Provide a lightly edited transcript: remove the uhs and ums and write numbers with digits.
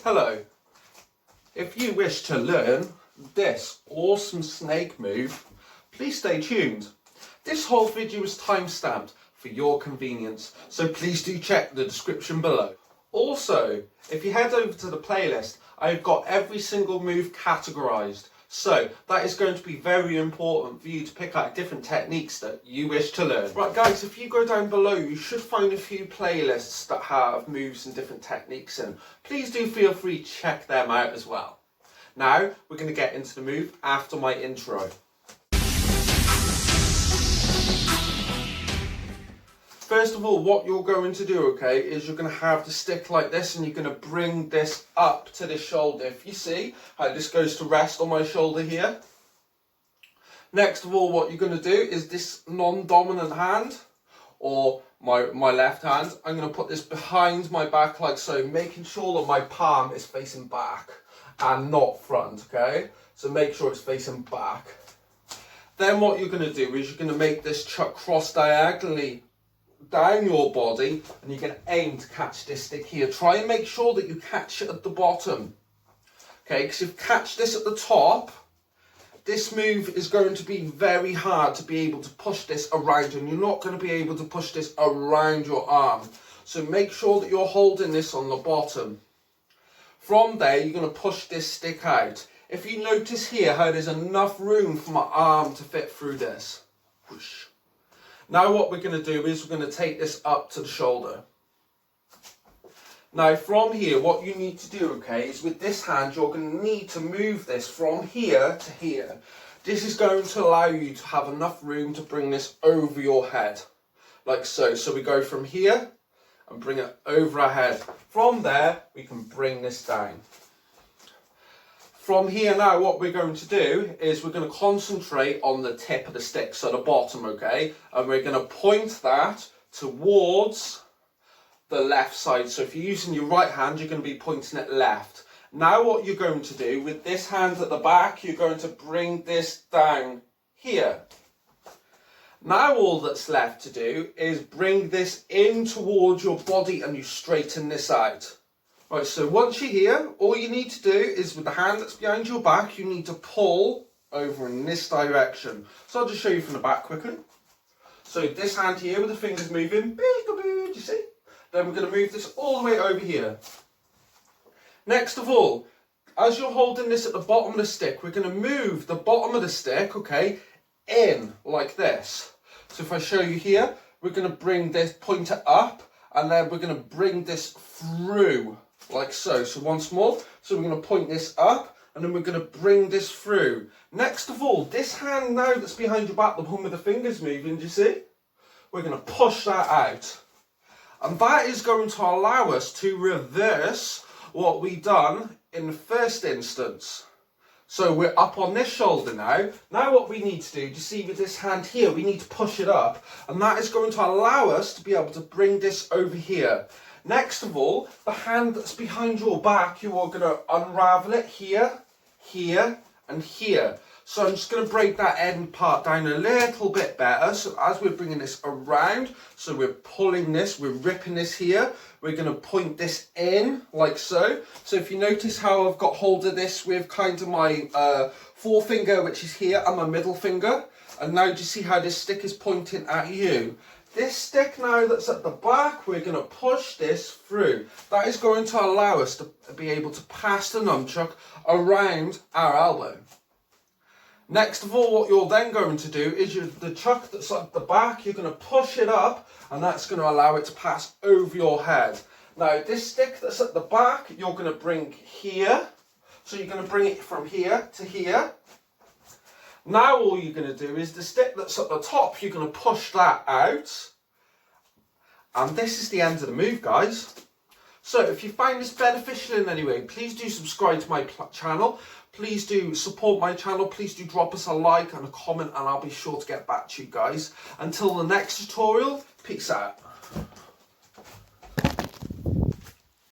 Hello. If you wish to learn this awesome snake move, please stay tuned. This whole video is time-stamped for your convenience, so please do check the description below. Also, if you head over to the playlist, I've got every single move categorized. So that is going to be very important for you to pick out different techniques that you wish to learn. Right guys, if you go down below, you should find a few playlists that have moves and different techniques in. Please do feel free to check them out as well. Now, we're going to get into the move after my intro. First of all, what you're going to do, okay, is you're going to have the stick like this and you're going to bring this up to the shoulder. If you see how this goes to rest on my shoulder here. Next of all, what you're going to do is this non-dominant hand, or my left hand, I'm going to put this behind my back like so, making sure that my palm is facing back and not front, okay? So make sure it's facing back. Then what you're going to do is you're going to make this chuck cross diagonally down your body, and you're going to aim to catch this stick here. Try and make sure that you catch it at the bottom, okay, because if you catch this at the top, this move is going to be very hard to be able to push this around, and you're not going to be able to push this around your arm. So make sure that you're holding this on the bottom. From there, you're going to push this stick out. If you notice here how there's enough room for my arm to fit through this. Whoosh. Now what we're going to do is we're going to take this up to the shoulder. Now from here, what you need to do, okay, is with this hand, you're going to need to move this from here to here. This is going to allow you to have enough room to bring this over your head, like so. So we go from here and bring it over our head. From there, we can bring this down. From here now, what we're going to do is we're going to concentrate on the tip of the stick, so the bottom, okay? And we're going to point that towards the left side. So if you're using your right hand, you're going to be pointing it left. Now what you're going to do, with this hand at the back, you're going to bring this down here. Now all that's left to do is bring this in towards your body and you straighten this out. Right, so once you're here, all you need to do is with the hand that's behind your back, you need to pull over in this direction. So I'll just show you from the back quickly. So this hand here with the fingers moving, peekaboo, do you see? Then we're going to move this all the way over here. Next of all, as you're holding this at the bottom of the stick, we're going to move the bottom of the stick, okay, in like this. So if I show you here, we're going to bring this pointer up and then we're going to bring this through. Like so. So once more, so we're going to point this up and then we're going to bring this through. Next of all, this hand now that's behind your back, the one with the fingers moving, do you see? We're going to push that out. And that is going to allow us to reverse what we done in the first instance. So we're up on this shoulder now. Now what we need to do, you see with this hand here, we need to push it up. And that is going to allow us to be able to bring this over here. Next of all, the hand that's behind your back, you are going to unravel it here, here, and here. So I'm just going to break that end part down a little bit better. So as we're bringing this around, so we're pulling this, we're ripping this here, we're going to point this in like so. So if you notice how I've got hold of this with kind of my forefinger, which is here, and my middle finger. And now do you see how this stick is pointing at you? This stick now that's at the back, we're going to push this through. That is going to allow us to be able to pass the nunchuck around our elbow. Next of all, what you're then going to do is the chuck that's at the back, you're going to push it up and that's going to allow it to pass over your head. Now this stick that's at the back, you're going to bring here. So you're going to bring it from here to here. Now all you're going to do is the stick that's at the top, you're going to push that out. And this is the end of the move, guys. So if you find this beneficial in any way, please do subscribe to my channel. Please do support my channel. Please do drop us a like and a comment and I'll be sure to get back to you guys. Until the next tutorial, peace out.